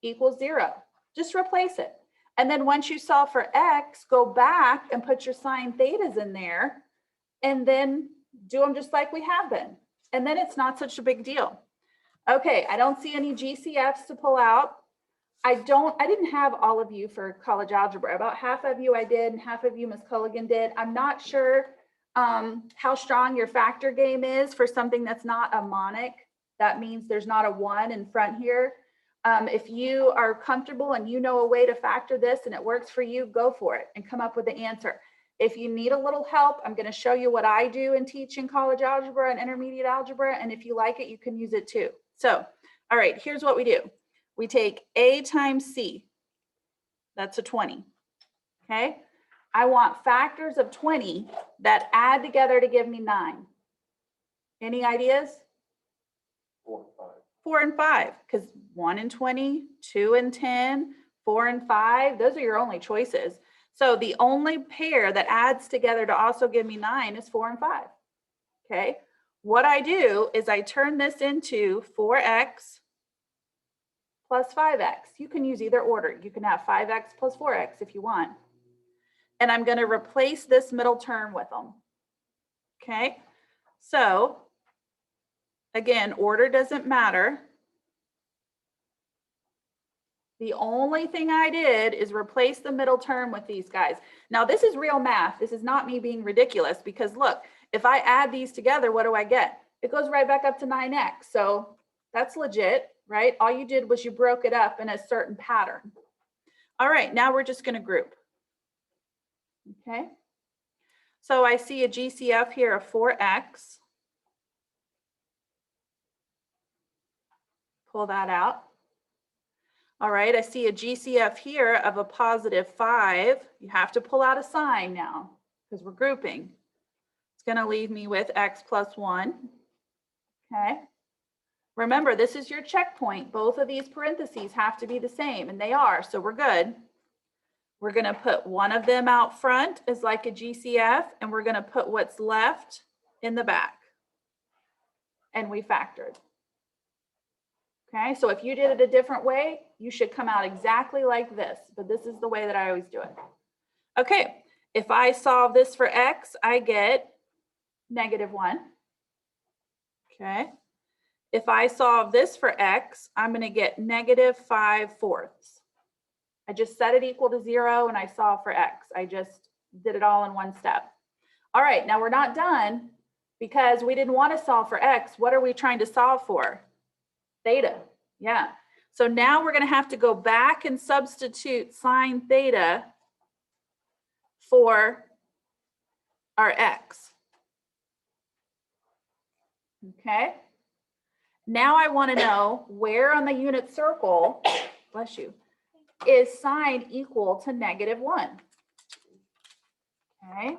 equals 0. Just replace it. And then once you solve for x, go back and put your sine thetas in there and then do them just like we have been. And then it's not such a big deal. Okay, I don't see any GCFs to pull out. I didn't have all of you for college algebra. About half of you I did and half of you Ms. Culligan did. I'm not sure how strong your factor game is for something that's not a monic. That means there's not a 1 in front here. If you are comfortable and you know a way to factor this and it works for you, go for it and come up with the answer. If you need a little help, I'm going to show you what I do and teach in college algebra and intermediate algebra. And if you like it, you can use it too. So, all right, here's what we do. We take A times C. That's a 20. Okay. I want factors of 20 that add together to give me 9. Any ideas? 4 and 5. 4 and 5, because 1 and 20, 2 and 10, 4 and 5, those are your only choices. So the only pair that adds together to also give me 9 is 4 and 5. Okay. What I do is I turn this into 4x plus 5x. You can use either order. You can have 5x plus 4x if you want. And I'm going to replace this middle term with them. Okay. So again, order doesn't matter. The only thing I did is replace the middle term with these guys. Now this is real math. This is not me being ridiculous because look, if I add these together, what do I get? It goes right back up to 9x. So that's legit, right? All you did was you broke it up in a certain pattern. All right, now we're just going to group. Okay. So I see a GCF here of 4x. Pull that out. All right, I see a GCF here of a positive 5. You have to pull out a sign now because we're grouping. It's going to leave me with x plus 1. Okay. Remember, this is your checkpoint. Both of these parentheses have to be the same, and they are, so we're good. We're going to put one of them out front as like a GCF, and we're going to put what's left in the back. And we factored. Okay, so if you did it a different way, you should come out exactly like this, but this is the way that I always do it. Okay, if I solve this for x, I get -1. Okay, if I solve this for x, I'm going to get -5/4. I just set it equal to 0 and I solve for x. I just did it all in one step. All right, now we're not done because we didn't want to solve for x. What are we trying to solve for? Theta. Yeah. So now we're going to have to go back and substitute sine theta for our x. Okay. Now I want to know where on the unit circle, bless you, is sine equal to -1. Okay.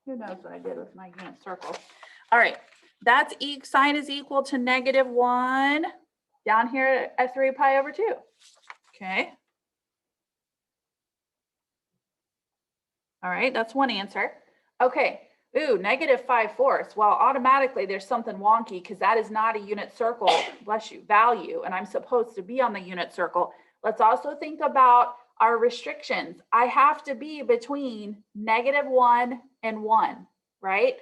Who knows what I did with my unit circle? All right. That's sine is equal to -1 down here at 3 pi over 2. Okay. All right. That's one answer. Okay. Ooh, -5/4. Well, automatically there's something wonky because that is not a unit circle, bless you, value, and I'm supposed to be on the unit circle. Let's also think about our restrictions. I have to be between -1 and 1, right?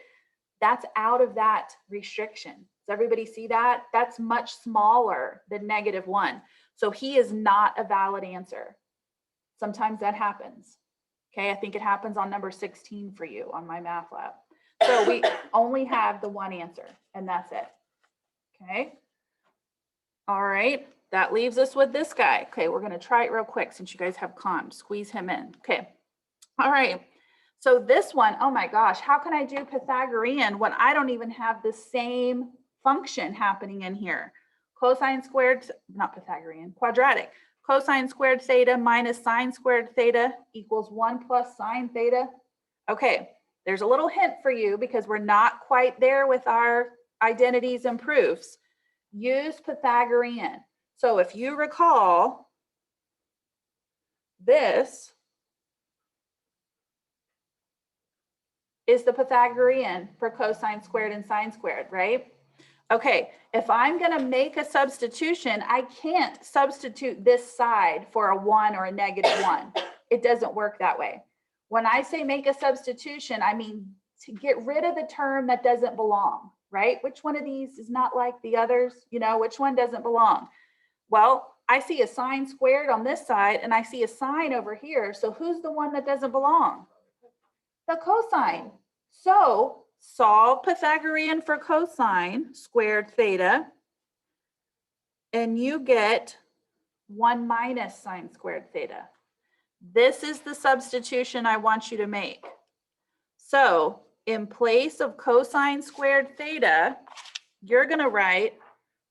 That's out of that restriction. Does everybody see that? That's much smaller than -1. So he is not a valid answer. Sometimes that happens. Okay, I think it happens on number 16 for you on my math lab. So we only have the one answer and that's it. Okay. All right, that leaves us with this guy. Okay, we're gonna try it real quick since you guys have con. Squeeze him in. Okay. All right, So this one, oh my gosh, how can I do Pythagorean when I don't even have the same function happening in here? Cosine squared, not Pythagorean, quadratic. Cosine squared theta minus sine squared theta equals 1 plus sine theta. Okay, there's a little hint for you because we're not quite there with our identities and proofs. Use Pythagorean. So if you recall, this is the Pythagorean for cosine squared and sine squared, right? Okay, if I'm going to make a substitution, I can't substitute this side for a 1 or a -1. It doesn't work that way. When I say make a substitution, I mean to get rid of the term that doesn't belong, right? Which one of these is not like the others? You know, which one doesn't belong? Well, I see a sine squared on this side and I see a sine over here. So who's the one that doesn't belong? The cosine. So solve Pythagorean for cosine squared theta, and you get 1 minus sine squared theta. This is the substitution I want you to make. So in place of cosine squared theta, you're going to write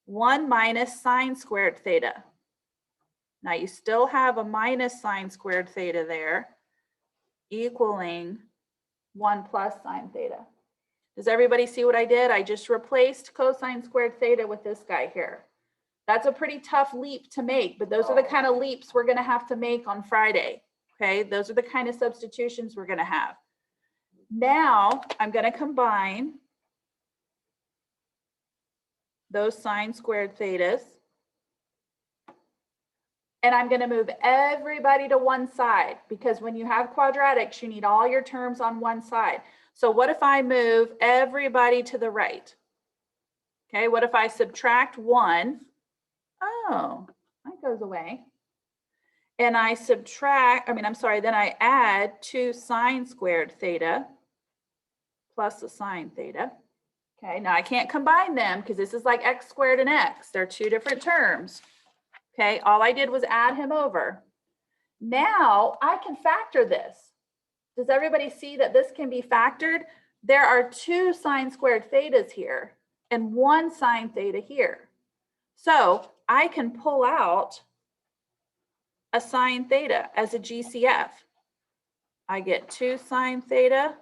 1 minus sine squared theta. Now you still have a minus sine squared theta there, equaling 1 plus sine theta. Does everybody see what I did? I just replaced cosine squared theta with this guy here. That's a pretty tough leap to make, but those are the kind of leaps we're going to have to make on Friday. Okay, those are the kind of substitutions we're going to have. Now I'm going to combine those sine squared thetas. And I'm going to move everybody to one side because when you have quadratics, you need all your terms on one side. So what if I move everybody to the right? Okay, what if I subtract 1? Oh, that goes away. And I then I add 2 sine squared theta plus a sine theta. Okay, now I can't combine them because this is like x squared and x. They're two different terms. Okay, all I did was add him over. Now I can factor this. Does everybody see that this can be factored? There are 2 sine squared thetas here and 1 sine theta here. So I can pull out a sine theta as a GCF. I get 2 sine theta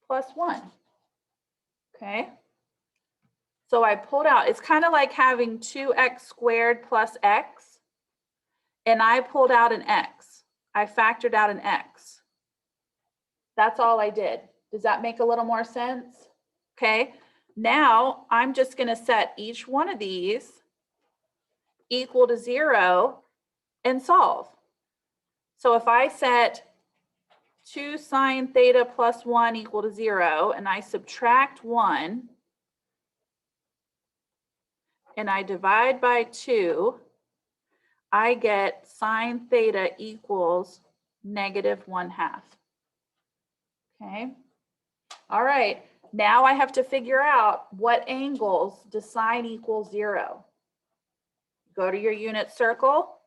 plus 1. Okay. So I pulled out, it's kind of like having 2x squared plus x. And I pulled out an x. I factored out an x. That's all I did. Does that make a little more sense? Okay. Now I'm just going to set each one of these equal to 0 and solve. So if I set 2 sine theta plus 1 equal to 0 and I subtract 1 and I divide by 2, I get sine theta equals -1/2. Okay. All right. Now I have to figure out what angles does sine equal 0. Go to your unit circle.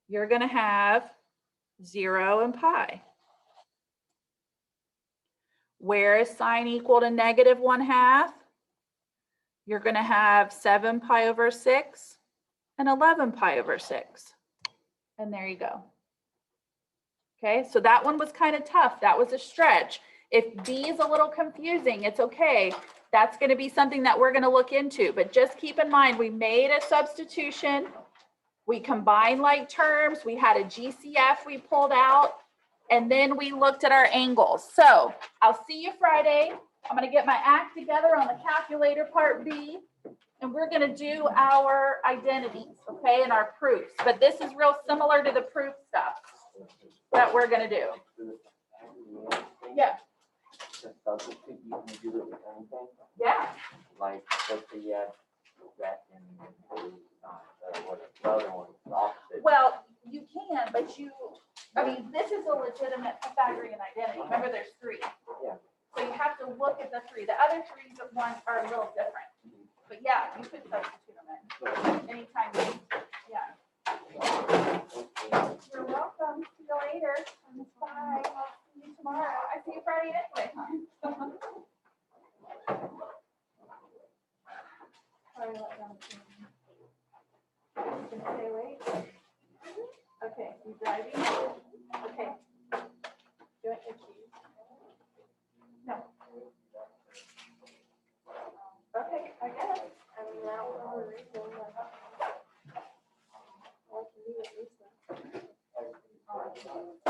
You're going to have 0 and pi. Where is sine equal to -1/2? You're going to have 7 pi over 6 and 11 pi over 6. And there you go. Okay, so that one was kind of tough. That was a stretch. If B is a little confusing, it's okay. That's going to be something that we're going to look into. But just keep in mind, we made a substitution. We combined like terms. We had a GCF we pulled out. And then we looked at our angles. So I'll see you Friday. I'm going to get my act together on the calculator part B. And we're going to do our identities, okay, and our proofs. But this is real similar to the proof stuff that we're going to do. Yeah. Yeah. Like, let's say you had that in the other one, the opposite. Well, you can, but this is a legitimate Pythagorean identity. Remember, there's 3. Yeah. So you have to look at the 3. The other 3s at once are a little different. But yeah, you could substitute them in anytime. Yeah. You're welcome. See you later. Bye. I'll see you tomorrow. I see you Friday. for a reason, but I can leave at least that.